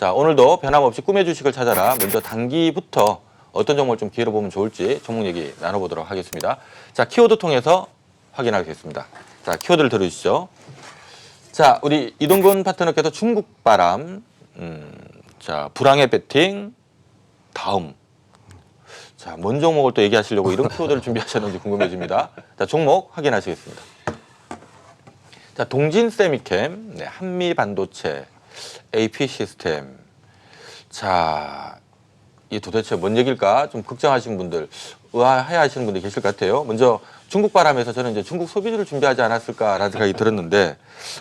자, 오늘도 변함없이 꿈의 주식을 찾아라. 먼저 단기부터 어떤 종목을 좀 기회로 보면 좋을지 종목 얘기 나눠보도록 하겠습니다. 자, 키워드 통해서 확인하겠습니다. 자, 키워드를 들어주시죠. 자, 우리 이동근 파트너께서 중국 바람, 자, 불황의 배팅, 다음. 자, 뭔 종목을 또 얘기하시려고 이런 키워드를 준비하셨는지 궁금해집니다. 자, 종목 확인하시겠습니다. 자, 동진 세미캠, 네, 한미 반도체, AP 시스템. 자, 이 도대체 뭔 얘기일까? 좀 걱정하시는 분들, 의아해하시는 분들 계실 것 같아요. 먼저 중국 바람에서 저는 이제 중국 소비주를 준비하지 않았을까라는 생각이 들었는데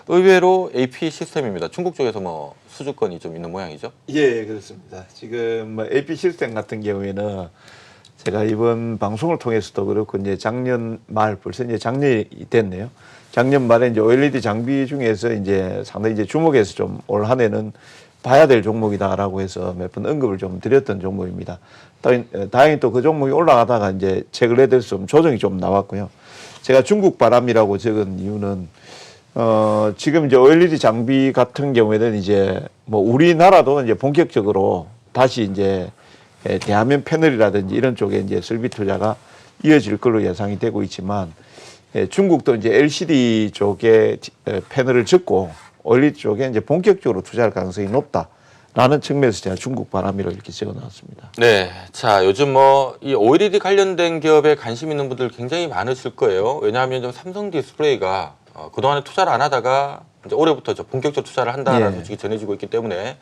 의외로 AP 시스템입니다. 중국 쪽에서 뭐 수주권이 좀 있는 모양이죠? 예, 그렇습니다. 지금 뭐 AP 시스템 같은 경우에는 제가 이번 방송을 통해서도 그렇고 이제 작년 말 벌써 이제 작년이 됐네요. 작년 말에 이제 OLED 장비 중에서 이제 상당히 이제 주목해서 좀 올 한 해는 봐야 될 종목이다라고 해서 몇 번 언급을 좀 드렸던 종목입니다. 다행히 또 그 종목이 올라가다가 이제 최근에 들어서 좀 조정이 좀 나왔고요. 제가 중국 바람이라고 적은 이유는 지금 이제 OLED 장비 같은 경우에는 이제 뭐 우리나라도 이제 본격적으로 다시 이제 대화면 패널이라든지 이런 쪽에 이제 설비 투자가 이어질 걸로 예상이 되고 있지만 중국도 이제 LCD 쪽에 패널을 짓고 OLED 쪽에 이제 본격적으로 투자할 가능성이 높다라는 측면에서 제가 중국 바람이라고 이렇게 적어 놨습니다. 네. 자, 요즘 뭐 이 OLED 관련된 기업에 관심 있는 분들 굉장히 많으실 거예요. 왜냐하면 좀 삼성 디스플레이가 그동안에 투자를 안 하다가 이제 올해부터 본격적 투자를 한다라는 소식이 전해지고 있기 때문에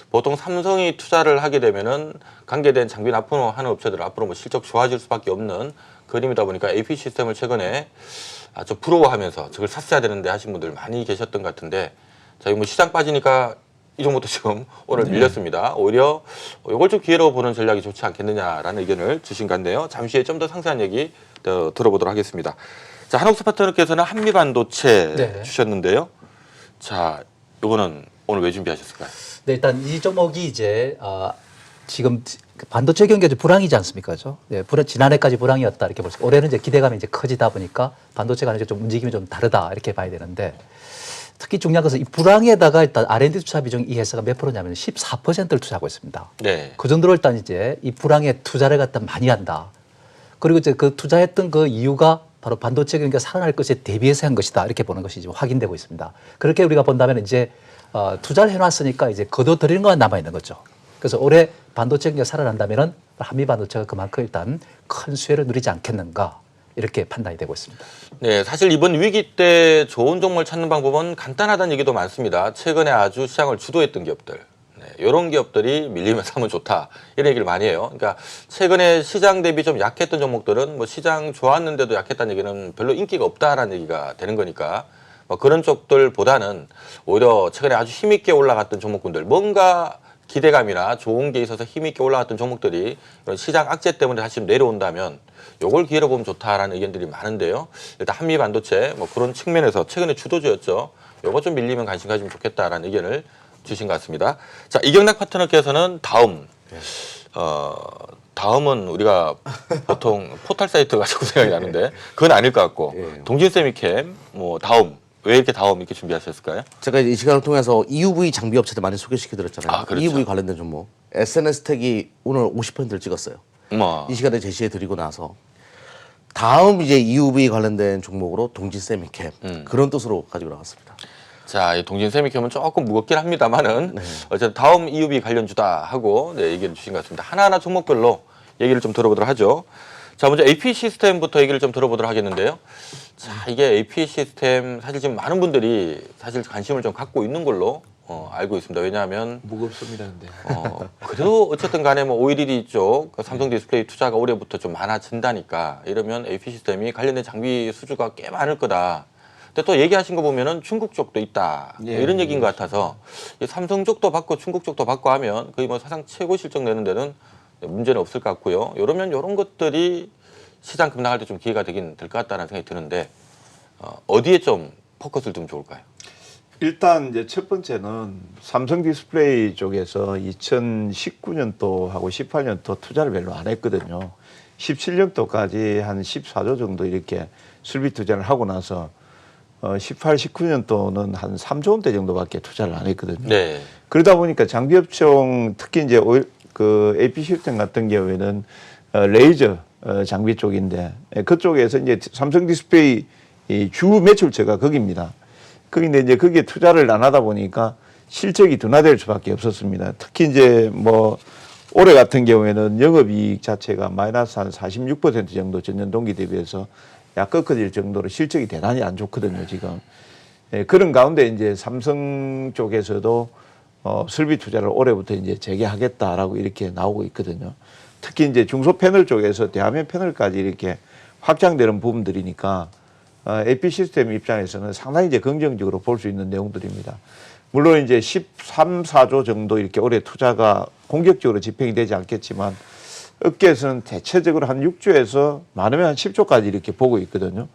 보통 삼성이 투자를 하게 되면은 관계된 장비 납품하는 업체들 앞으로 뭐 실적 좋아질 수밖에 없는 그림이다 보니까 AP 시스템을 최근에 좀 부러워하면서 저걸 샀어야 되는데 하신 분들 많이 계셨던 것 같은데 자, 이거 뭐 시장 빠지니까 이 종목도 지금 오늘 밀렸습니다. 오히려 이걸 좀 기회로 보는 전략이 좋지 않겠느냐라는 의견을 주신 것 같네요. 잠시 후에 좀 더 상세한 얘기 들어보도록 하겠습니다. 자, 한옥수 파트너께서는 한미반도체 네. 주셨는데요. 자, 이거는 오늘 왜 준비하셨을까요? 네, 일단 이 종목이 이제 지금 반도체 경기가 불황이지 않습니까? 네, 지난해까지 불황이었다 이렇게 볼 수. 올해는 이제 기대감이 이제 커지다 보니까 반도체가 이제 좀 움직임이 좀 다르다 이렇게 봐야 되는데 특히 중요한 것은 이 불황에다가 일단 R&D 투자 비중 이 회사가 몇 프로냐면 14%를 투자하고 있습니다. 네. 그 정도로 일단 이제 이 불황에 투자를 갖다 많이 한다. 그리고 이제 그 투자했던 그 이유가 바로 반도체 경기가 살아날 것에 대비해서 한 것이다 이렇게 보는 것이 지금 확인되고 있습니다. 그렇게 우리가 본다면 이제 투자를 해놨으니까 이제 거둬들이는 것만 남아 있는 거죠. 그래서 올해 반도체 경기가 살아난다면은 한미 반도체가 그만큼 일단 큰 수혜를 누리지 않겠는가 이렇게 판단이 되고 있습니다. 네, 사실 이번 위기 때 좋은 종목을 찾는 방법은 간단하다는 얘기도 많습니다. 최근에 아주 시장을 주도했던 기업들. 네, 이런 기업들이 밀리면서 하면 좋다. 이런 얘기를 많이 해요. 그러니까 최근에 시장 대비 좀 약했던 종목들은 뭐 시장 좋았는데도 약했다는 얘기는 별로 인기가 없다라는 얘기가 되는 거니까 뭐 그런 쪽들보다는 오히려 최근에 아주 힘있게 올라갔던 종목군들 뭔가 기대감이나 좋은 게 있어서 힘있게 올라갔던 종목들이 이런 시장 악재 때문에 다시 내려온다면 요걸 기회로 보면 좋다라는 의견들이 많은데요. 일단 한미 반도체 뭐 그런 측면에서 최근에 주도주였죠. 요거 좀 밀리면 관심 가지면 좋겠다라는 의견을 주신 것 같습니다. 자, 이경락 파트너께서는 다음. 다음은 우리가 보통 포털 사이트 가지고 생각이 나는데 그건 아닐 것 같고 동진 세미캠 뭐 다음. 왜 이렇게 다음 이렇게 준비하셨을까요? 제가 이 시간을 통해서 EUV 장비 업체들 많이 소개시켜드렸잖아요. 아, 그렇죠. EUV 관련된 종목. SNS텍이 오늘 50%를 찍었어요. 이 시간에 제시해드리고 나서 다음 이제 EUV 관련된 종목으로 동진 세미캠 그런 뜻으로 가지고 나왔습니다. 자, 이 동진 세미캠은 조금 무겁긴 합니다만은 어쨌든 다음 EUV 관련주다 하고 얘기를 주신 것 같습니다. 하나하나 종목별로 얘기를 좀 들어보도록 하죠. 자, 먼저 AP 시스템부터 얘기를 좀 들어보도록 하겠는데요. 자, 이게 AP 시스템 사실 지금 많은 분들이 사실 관심을 좀 갖고 있는 걸로 알고 있습니다. 왜냐하면 무겁습니다, 근데. 그래도 어쨌든 간에 뭐 OLED 쪽 삼성 디스플레이 투자가 올해부터 좀 많아진다니까 이러면 AP 시스템이 관련된 장비 수주가 꽤 많을 거다. 근데 또 얘기하신 거 보면은 중국 쪽도 있다. 뭐 이런 얘기인 것 같아서 삼성 쪽도 받고 중국 쪽도 받고 하면 거의 뭐 사상 최고 실적 내는 데는 문제는 없을 것 같고요. 이러면 이런 것들이 시장 급락할 때 좀 기회가 되긴 될 것 같다는 생각이 드는데 어디에 좀 포커스를 두면 좋을까요? 일단 이제 첫 번째는 삼성 디스플레이 쪽에서 2019년도하고 18년도 투자를 별로 안 했거든요. 17년도까지 한 14조 정도 이렇게 설비 투자를 하고 나서 18, 19년도는 한 3조 원대 정도밖에 투자를 안 했거든요. 네. 그러다 보니까 장비업종 특히 이제 그 AP 시스템 같은 경우에는 레이저 장비 쪽인데 그쪽에서 이제 삼성 디스플레이 이 주 매출처가 거기입니다. 거기인데 이제 거기에 투자를 안 하다 보니까 실적이 둔화될 수밖에 없었습니다. 특히 이제 뭐 올해 같은 경우에는 영업이익 자체가 마이너스 한 46% 정도 전년 동기 대비해서 약 꺾어질 정도로 실적이 대단히 안 좋거든요, 지금. 예, 그런 가운데 이제 삼성 쪽에서도 설비 투자를 올해부터 이제 재개하겠다라고 이렇게 나오고 있거든요. 특히 이제 중소 패널 쪽에서 대화면 패널까지 이렇게 확장되는 부분들이니까 AP 시스템 입장에서는 상당히 이제 긍정적으로 볼 수 있는 내용들입니다. 물론 이제 13, 4조 정도 이렇게 올해 투자가 공격적으로 집행이 되지 않겠지만 업계에서는 대체적으로 한 6조에서 많으면 한 10조까지 이렇게 보고 있거든요.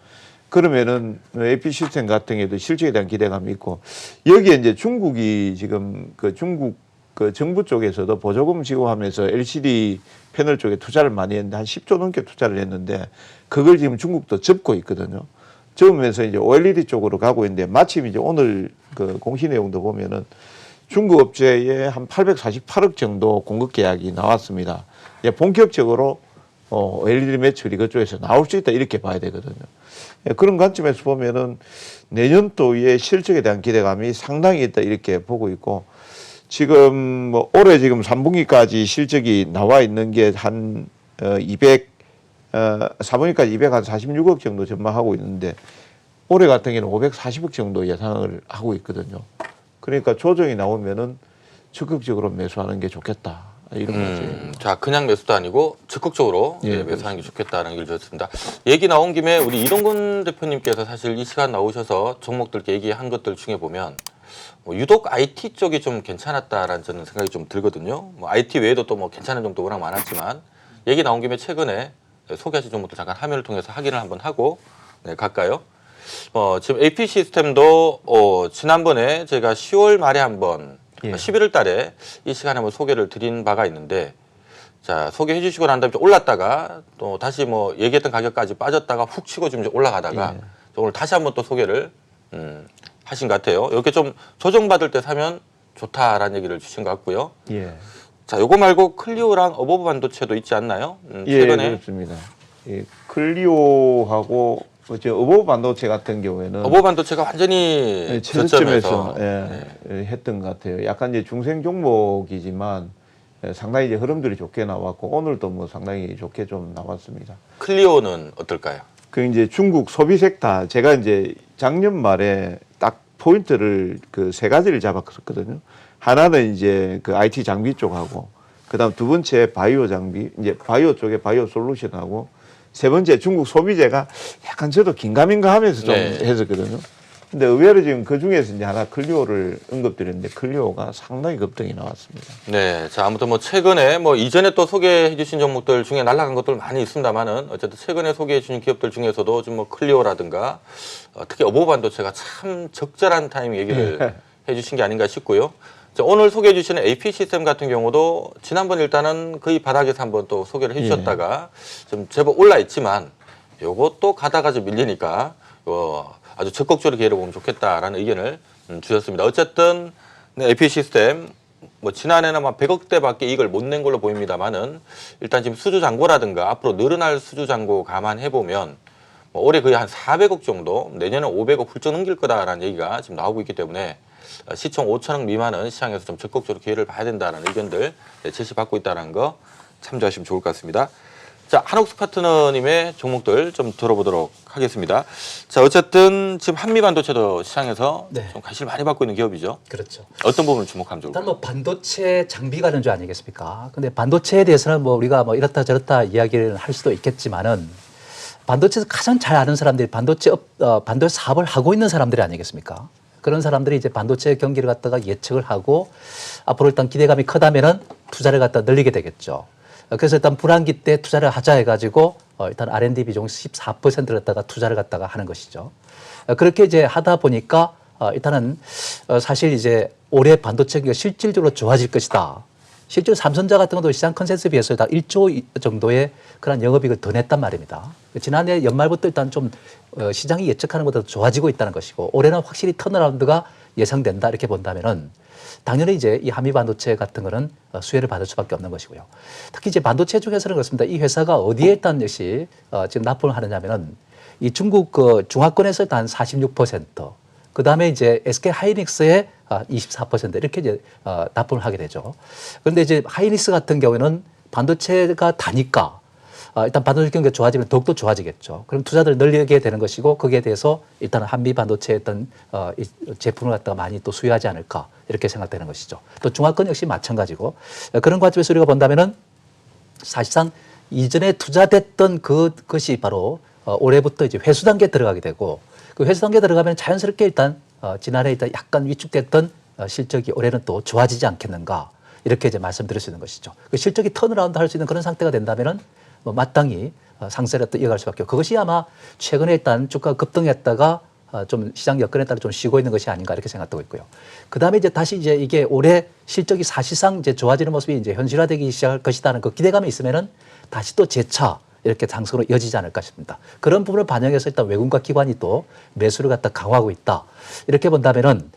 그러면은 AP 시스템 같은 경우도 실적에 대한 기대감이 있고 여기에 이제 중국이 지금 그 중국 그 정부 쪽에서도 보조금 지급하면서 LCD 패널 쪽에 투자를 많이 했는데 한 10조 넘게 투자를 했는데 그걸 지금 중국도 접고 있거든요. 접으면서 이제 OLED 쪽으로 가고 있는데 마침 이제 오늘 그 공시 내용도 보면은 중국 업체에 한 848억 정도 공급 계약이 나왔습니다. 이제 본격적으로 LED 매출이 그쪽에서 나올 수 있다 이렇게 봐야 되거든요. 그런 관점에서 보면은 내년도에 실적에 대한 기대감이 상당히 있다 이렇게 보고 있고 지금 뭐 올해 지금 3분기까지 실적이 나와 있는 게 한 4분기까지 246억 정도 전망하고 있는데 올해 같은 경우는 540억 정도 예상을 하고 있거든요. 그러니까 조정이 나오면은 적극적으로 매수하는 게 좋겠다. 이런 거죠. 자, 그냥 매수도 아니고 적극적으로 예, 매수하는 게 좋겠다는 얘기를 드렸습니다. 얘기 나온 김에 우리 이동근 대표님께서 사실 이 시간 나오셔서 종목들 얘기한 것들 중에 보면 유독 IT 쪽이 좀 괜찮았다라는 저는 생각이 좀 들거든요. 뭐 IT 외에도 또 뭐 괜찮은 종목도 워낙 많았지만 얘기 나온 김에 최근에 소개하신 종목들 잠깐 화면을 통해서 확인을 한번 하고 갈까요? 지금 AP 시스템도 지난번에 제가 10월 말에 한번 11월 달에 이 시간에 한번 소개를 드린 바가 있는데 자, 소개해 주시고 난 다음에 좀 올랐다가 또 다시 뭐 얘기했던 가격까지 빠졌다가 훅 치고 좀 올라가다가 오늘 다시 한번 또 소개를 하신 것 같아요. 이렇게 좀 조정받을 때 사면 좋다라는 얘기를 주신 것 같고요. 예. 자, 요거 말고 클리오랑 어버브 반도체도 있지 않나요? 예, 최근에 그렇습니다. 예, 클리오하고 어버브 반도체 같은 경우에는 어버브 반도체가 완전히 최저점에서 저점에서 했던 것 같아요. 약간 이제 중생 종목이지만 상당히 이제 흐름들이 좋게 나왔고 오늘도 뭐 상당히 좋게 좀 나왔습니다. 클리오는 어떨까요? 그 이제 중국 소비 섹터 제가 이제 작년 말에 딱 포인트를 그 세 가지를 잡았거든요. 하나는 이제 그 IT 장비 쪽하고 그다음 두 번째 바이오 장비 이제 바이오 쪽에 바이오 솔루션하고 세 번째 중국 소비재가 약간 저도 긴가민가 하면서 좀 했었거든요. 근데 의외로 지금 그 중에서 이제 하나 클리오를 언급드렸는데 클리오가 상당히 급등이 나왔습니다. 네. 자, 아무튼 뭐 최근에 뭐 이전에 또 소개해 주신 종목들 중에 날아간 것들 많이 있습니다만은 어쨌든 최근에 소개해 주신 기업들 중에서도 좀 뭐 클리오라든가 특히 어버브 반도체가 참 적절한 타이밍 얘기를 해 주신 게 아닌가 싶고요. 자, 오늘 소개해 주시는 AP 시스템 같은 경우도 지난번 일단은 거의 바닥에서 한번 또 소개를 해 주셨다가 좀 제법 올라 있지만 요것도 가다가 좀 밀리니까 아주 적극적으로 기회를 보면 좋겠다라는 의견을 주셨습니다. 어쨌든 AP 시스템 뭐 지난해는 막 100억대밖에 이익을 못 낸 걸로 보입니다만은 일단 지금 수주 잔고라든가 앞으로 늘어날 수주 잔고 감안해 보면 뭐 올해 거의 한 400억 정도, 내년에 500억 훌쩍 넘길 거다라는 얘기가 지금 나오고 있기 때문에 시총 5천억 미만은 시장에서 좀 적극적으로 기회를 봐야 된다는 의견들 제시받고 있다는 거 참조하시면 좋을 것 같습니다. 자, 한옥수 파트너님의 종목들 좀 들어보도록 하겠습니다. 자, 어쨌든 지금 한미반도체도 시장에서 좀 관심을 많이 받고 있는 기업이죠. 그렇죠. 어떤 부분을 주목하면 좋을까요? 일단 뭐 반도체 장비 관련주 아니겠습니까? 근데 반도체에 대해서는 뭐 우리가 뭐 이렇다 저렇다 이야기를 할 수도 있겠지만은 반도체에서 가장 잘 아는 사람들이 반도체 사업을 하고 있는 사람들이 아니겠습니까? 그런 사람들이 이제 반도체 경기를 갖다가 예측을 하고 앞으로 일단 기대감이 크다면은 투자를 갖다 늘리게 되겠죠. 그래서 일단 불황기 때 투자를 하자 해가지고 일단 R&D 비중 14%를 갖다가 투자를 갖다가 하는 것이죠. 그렇게 이제 하다 보니까 일단은 사실 이제 올해 반도체 경기가 실질적으로 좋아질 것이다. 실제로 삼성전자 같은 것도 시장 컨센서스에 비해서 다 1조 정도의 그런 영업이익을 더 냈단 말입니다. 지난해 연말부터 일단 좀 시장이 예측하는 것보다 좋아지고 있다는 것이고 올해는 확실히 턴어라운드가 예상된다 이렇게 본다면은 당연히 이제 이 한미 반도체 같은 거는 수혜를 받을 수밖에 없는 것이고요. 특히 이제 반도체 중에서는 그렇습니다. 이 회사가 어디에 일단 역시 지금 납품을 하느냐면은 이 중국 그 중화권에서 일단 46%, 그 다음에 이제 SK 하이닉스의 24% 이렇게 이제 납품을 하게 되죠. 그런데 이제 하이닉스 같은 경우에는 반도체가 다니까 일단 반도체 경기가 좋아지면 더욱더 좋아지겠죠. 그럼 투자들을 늘리게 되는 것이고 거기에 대해서 일단 한미 반도체의 어떤 이 제품을 갖다가 많이 또 수요하지 않을까 이렇게 생각되는 것이죠. 또 중화권 역시 마찬가지고 그런 관점에서 우리가 본다면은 사실상 이전에 투자됐던 그것이 바로 올해부터 이제 회수 단계에 들어가게 되고 그 회수 단계에 들어가면 자연스럽게 일단 지난해 일단 약간 위축됐던 실적이 올해는 또 좋아지지 않겠는가 이렇게 이제 말씀드릴 수 있는 것이죠. 그 실적이 턴어라운드 할 수 있는 그런 상태가 된다면은 뭐 마땅히 상세를 또 이어갈 수밖에 없고 그것이 아마 최근에 일단 주가 급등했다가 좀 시장 여건에 따라 좀 쉬고 있는 것이 아닌가 이렇게 생각되고 있고요. 그 다음에 이제 다시 이제 이게 올해 실적이 사실상 이제 좋아지는 모습이 이제 현실화되기 시작할 것이다는 그 기대감이 있으면은 다시 또 재차 이렇게 상승으로 이어지지 않을까 싶습니다. 그런 부분을 반영해서 일단 외국과 기관이 또 매수를 갖다 강화하고 있다. 이렇게 본다면은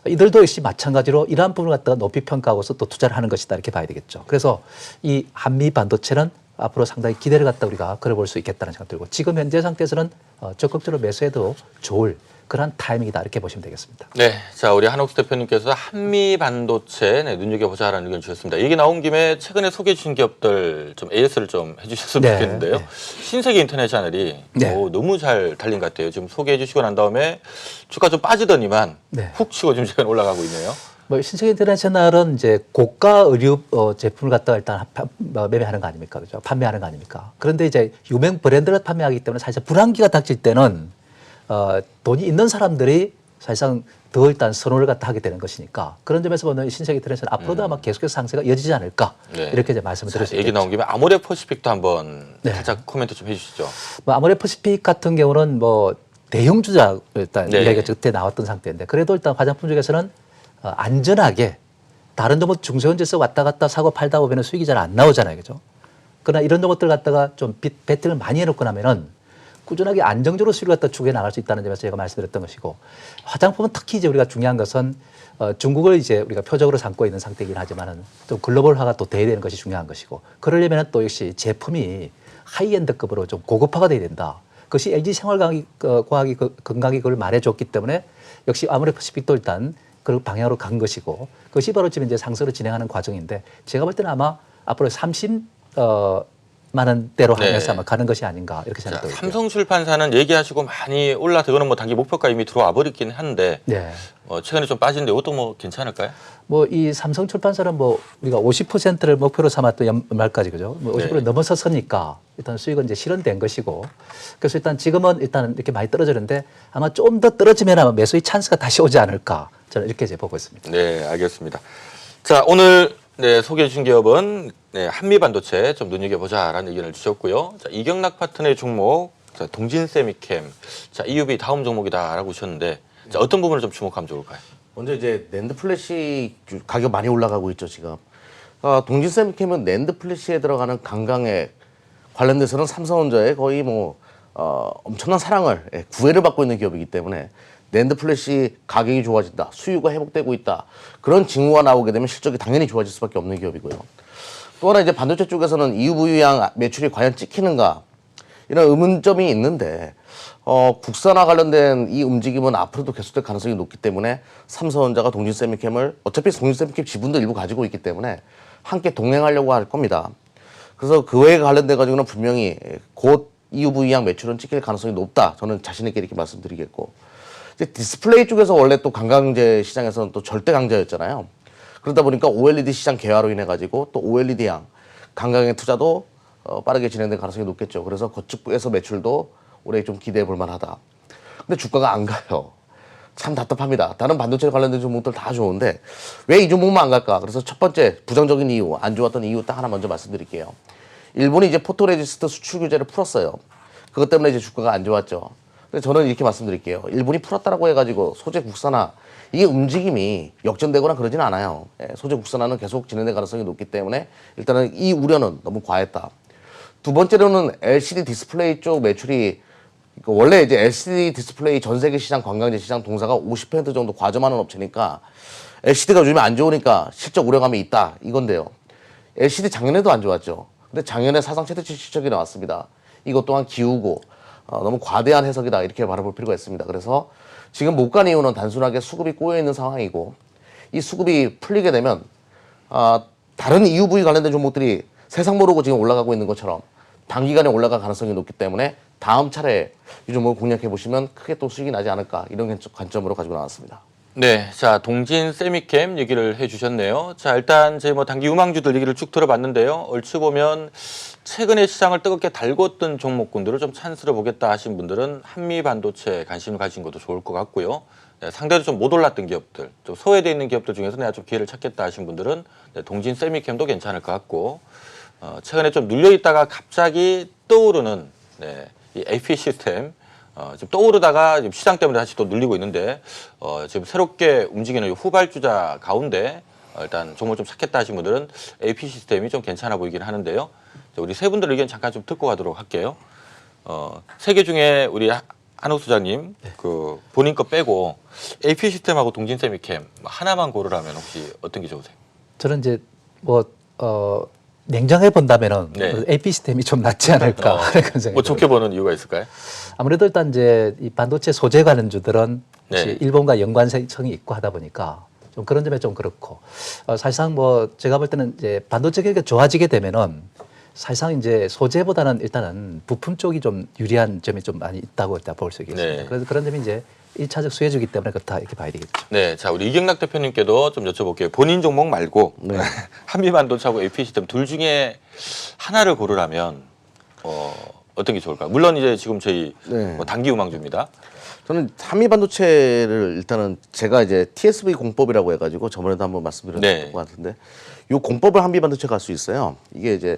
이들도 역시 마찬가지로 이러한 부분을 갖다가 높이 평가하고서 또 투자를 하는 것이다. 이렇게 봐야 되겠죠. 그래서 이 한미 반도체는 앞으로 상당히 기대를 갖다 우리가 걸어볼 수 있겠다는 생각 들고 지금 현재 상태에서는 적극적으로 매수해도 좋을 그런 타이밍이다 이렇게 보시면 되겠습니다. 네, 자 우리 한옥수 대표님께서 한미 반도체 눈여겨보자라는 의견 주셨습니다. 얘기 나온 김에 최근에 소개해 주신 기업들 좀 AS를 좀 해주셨으면 네, 좋겠는데요. 네. 신세계 인터내셔널이 네. 너무 잘 달린 것 같아요. 지금 소개해 주시고 난 다음에 주가 좀 빠지더니만 네. 훅 치고 지금 최근 올라가고 있네요. 뭐 신세계 인터내셔널은 이제 고가 의류 제품을 갖다가 일단 매매하는 거 아닙니까, 그죠? 판매하는 거 아닙니까? 그런데 이제 유명 브랜드를 판매하기 때문에 사실 불황기가 닥칠 때는 돈이 있는 사람들이 사실상 더 일단 선호를 갖다 하게 되는 것이니까 그런 점에서 보면 신세계 인터내셔널 앞으로도 아마 계속해서 상세가 이어지지 않을까 네. 이렇게 이제 말씀을 드릴 수 얘기 있겠죠. 나온 김에 아모레 퍼시픽도 한번 네. 살짝 코멘트 좀 해주시죠. 뭐 아모레 퍼시픽 같은 경우는 뭐 대형 주자 일단 네. 이야기가 그때 나왔던 상태인데 그래도 일단 화장품 중에서는 안전하게 다른 종목 중소형제에서 왔다 갔다 사고 팔다 보면 수익이 잘 안 나오잖아요, 그죠? 그러나 이런 종목들 갖다가 좀 베팅을 많이 해놓고 나면은 꾸준하게 안정적으로 수익을 갖다 추구해 나갈 수 있다는 점에서 제가 말씀드렸던 것이고 화장품은 특히 이제 우리가 중요한 것은 중국을 이제 우리가 표적으로 삼고 있는 상태이긴 하지만은 좀 글로벌화가 또 돼야 되는 것이 중요한 것이고 그러려면 또 역시 제품이 하이엔드급으로 좀 고급화가 돼야 된다. 그것이 LG 생활과학이 건강이 그걸 말해줬기 때문에 역시 아모레 퍼시픽도 일단 그 방향으로 간 것이고 그것이 바로 지금 이제 상승을 진행하는 과정인데 제가 볼 때는 아마 앞으로 30만 원대로 하면서 네. 아마 가는 것이 아닌가 이렇게 자, 생각되고요. 삼성출판사는 얘기하시고 많이 올라서거는 뭐 단기 목표가 이미 들어와 버리긴 한데 네. 최근에 좀 빠지는데 이것도 뭐 괜찮을까요? 뭐 이 삼성출판사는 뭐 우리가 50%를 목표로 삼았던 연말까지 그죠? 뭐 50% 네. 넘어섰으니까 일단 수익은 이제 실현된 것이고 그래서 일단 지금은 일단 이렇게 많이 떨어지는데 아마 좀 더 떨어지면 아마 매수의 찬스가 다시 오지 않을까 저는 이렇게 이제 보고 있습니다. 네, 알겠습니다. 자, 오늘 소개해 주신 기업은 한미 반도체 좀 눈여겨보자라는 의견을 주셨고요. 자, 이경락 파트너의 종목, 자, 동진 세미캠, 자, EUV 다음 종목이다라고 하셨는데 자, 어떤 부분을 좀 주목하면 좋을까요? 먼저 이제 낸드 플래시 가격 많이 올라가고 있죠 지금. 동진 세미캠은 낸드 플래시에 들어가는 강강에 관련돼서는 삼성전자의 거의 뭐 엄청난 사랑을 구애를 받고 있는 기업이기 때문에 낸드 플래시 가격이 좋아진다, 수요가 회복되고 있다 그런 징후가 나오게 되면 실적이 당연히 좋아질 수밖에 없는 기업이고요. 또 하나 이제 반도체 쪽에서는 EUV양 매출이 과연 찍히는가 이런 의문점이 있는데 국산화 관련된 이 움직임은 앞으로도 계속될 가능성이 높기 때문에 삼성전자가 동진세미캠을 어차피 동진세미캠 지분도 일부 가지고 있기 때문에 함께 동행하려고 할 겁니다. 그래서 그 외에 관련돼 가지고는 분명히 곧 EUV양 매출은 찍힐 가능성이 높다. 저는 자신 있게 이렇게 말씀드리겠고 이제 디스플레이 쪽에서 원래 또 관광제 시장에서는 또 절대 강자였잖아요. 그러다 보니까 OLED 시장 개화로 인해 가지고 또 OLED양 관광의 투자도 빠르게 진행될 가능성이 높겠죠. 그래서 그쪽에서 매출도 올해 좀 기대해 볼 만하다. 근데 주가가 안 가요. 참 답답합니다. 다른 반도체 관련된 종목들 다 좋은데 왜 이 종목만 안 갈까? 그래서 첫 번째 부정적인 이유, 안 좋았던 이유 딱 하나 먼저 말씀드릴게요. 일본이 이제 포토레지스트 수출 규제를 풀었어요. 그것 때문에 이제 주가가 안 좋았죠. 근데 저는 이렇게 말씀드릴게요. 일본이 풀었다라고 해가지고 소재 국산화 이게 움직임이 역전되거나 그러진 않아요. 예, 소재 국산화는 계속 진행될 가능성이 높기 때문에 일단은 이 우려는 너무 과했다. 두 번째로는 LCD 디스플레이 쪽 매출이 원래 이제 LCD 디스플레이 전 세계 시장 관광지 시장 동사가 50% 정도 과점하는 업체니까 LCD가 요즘에 안 좋으니까 실적 우려감이 있다 이건데요. LCD 작년에도 안 좋았죠. 근데 작년에 사상 최대치 실적이 나왔습니다. 이것 또한 기우고 너무 과대한 해석이다 이렇게 바라볼 필요가 있습니다. 그래서 지금 못 간 이유는 단순하게 수급이 꼬여 있는 상황이고 이 수급이 풀리게 되면 다른 EUV 관련된 종목들이 세상 모르고 지금 올라가고 있는 것처럼 단기간에 올라갈 가능성이 높기 때문에 다음 차례 이 종목을 공략해 보시면 크게 또 수익이 나지 않을까 이런 관점으로 가지고 나왔습니다. 네, 자 동진 세미캠 얘기를 해주셨네요. 자 일단 저희 뭐 단기 유망주들 얘기를 쭉 들어봤는데요. 얼추 보면 최근에 시장을 뜨겁게 달궜던 종목군들을 좀 찬스를 보겠다 하신 분들은 한미 반도체 관심을 가진 것도 좋을 것 같고요. 네, 상대로 좀 못 올랐던 기업들, 좀 소외되어 있는 기업들 중에서 내가 좀 기회를 찾겠다 하신 분들은 네, 동진 세미캠도 괜찮을 것 같고 최근에 좀 눌려 있다가 갑자기 떠오르는 네, 이 AP 시스템. 지금 떠오르다가 지금 시장 때문에 다시 또 눌리고 있는데 지금 새롭게 움직이는 이 후발주자 가운데 일단 종목을 좀 찾겠다 하신 분들은 AP 시스템이 좀 괜찮아 보이긴 하는데요. 우리 세 분들 의견 잠깐 좀 듣고 가도록 할게요. 세 개 중에 우리 한옥 소장님 그 본인 거 빼고 AP 시스템하고 동진 세미캠 하나만 고르라면 혹시 어떤 게 좋으세요? 저는 이제 뭐 냉정해 본다면은 네. 그 AP 시스템이 좀 낫지 않을까 그런 생각이 뭐 좋게 보는 이유가 있을까요? 아무래도 일단 이제 이 반도체 소재 관련주들은 네. 혹시 일본과 연관성이 있고 하다 보니까 좀 그런 점에 좀 그렇고 사실상 뭐 제가 볼 때는 이제 반도체 경기가 좋아지게 되면은 사실상 이제 소재보다는 일단은 부품 쪽이 좀 유리한 점이 좀 많이 있다고 일단 볼 수 있겠습니다. 네. 그래서 그런 점이 이제 1차적 수혜주기 때문에 그렇다 이렇게 봐야 되겠죠. 네, 자 우리 이경락 대표님께도 좀 여쭤볼게요. 본인 종목 말고 네. 한미반도체하고 AP 시스템 둘 중에 하나를 고르라면 어떤 게 좋을까요? 물론 이제 지금 저희 네. 뭐 단기 유망주입니다. 저는 한미 반도체를 일단은 제가 이제 TSV 공법이라고 해가지고 저번에도 한번 말씀드렸던 네. 것 같은데 이 공법을 한미 반도체가 할 수 있어요. 이게 이제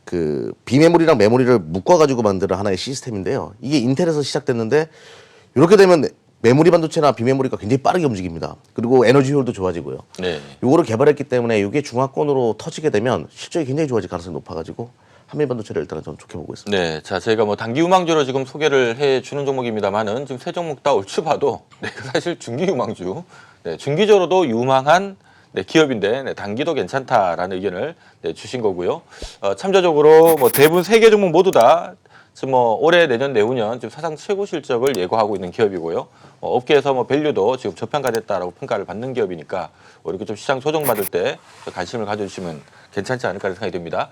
그 비메모리랑 메모리를 묶어가지고 만드는 하나의 시스템인데요. 이게 인텔에서 시작됐는데 이렇게 되면 메모리 반도체나 비메모리가 굉장히 빠르게 움직입니다. 그리고 에너지 효율도 좋아지고요. 네. 이거를 개발했기 때문에 이게 중화권으로 터지게 되면 실적이 굉장히 좋아질 가능성이 높아가지고 한미 반도체를 일단은 좀 좋게 보고 있습니다. 네, 자 저희가 뭐 단기 유망주로 지금 소개를 해주는 종목입니다만은 지금 세 종목 다 얼추 봐도 네, 사실 중기 유망주, 네, 중기적으로도 유망한 네, 기업인데 네, 단기도 괜찮다라는 의견을 네, 주신 거고요. 참조적으로 뭐 대부분 세 개 종목 모두 다 지금 뭐 올해 내년 내후년 지금 사상 최고 실적을 예고하고 있는 기업이고요. 업계에서 뭐 밸류도 지금 저평가됐다라고 평가를 받는 기업이니까 이렇게 좀 시장 조정받을 때 관심을 가져주시면 괜찮지 않을까 생각이 듭니다.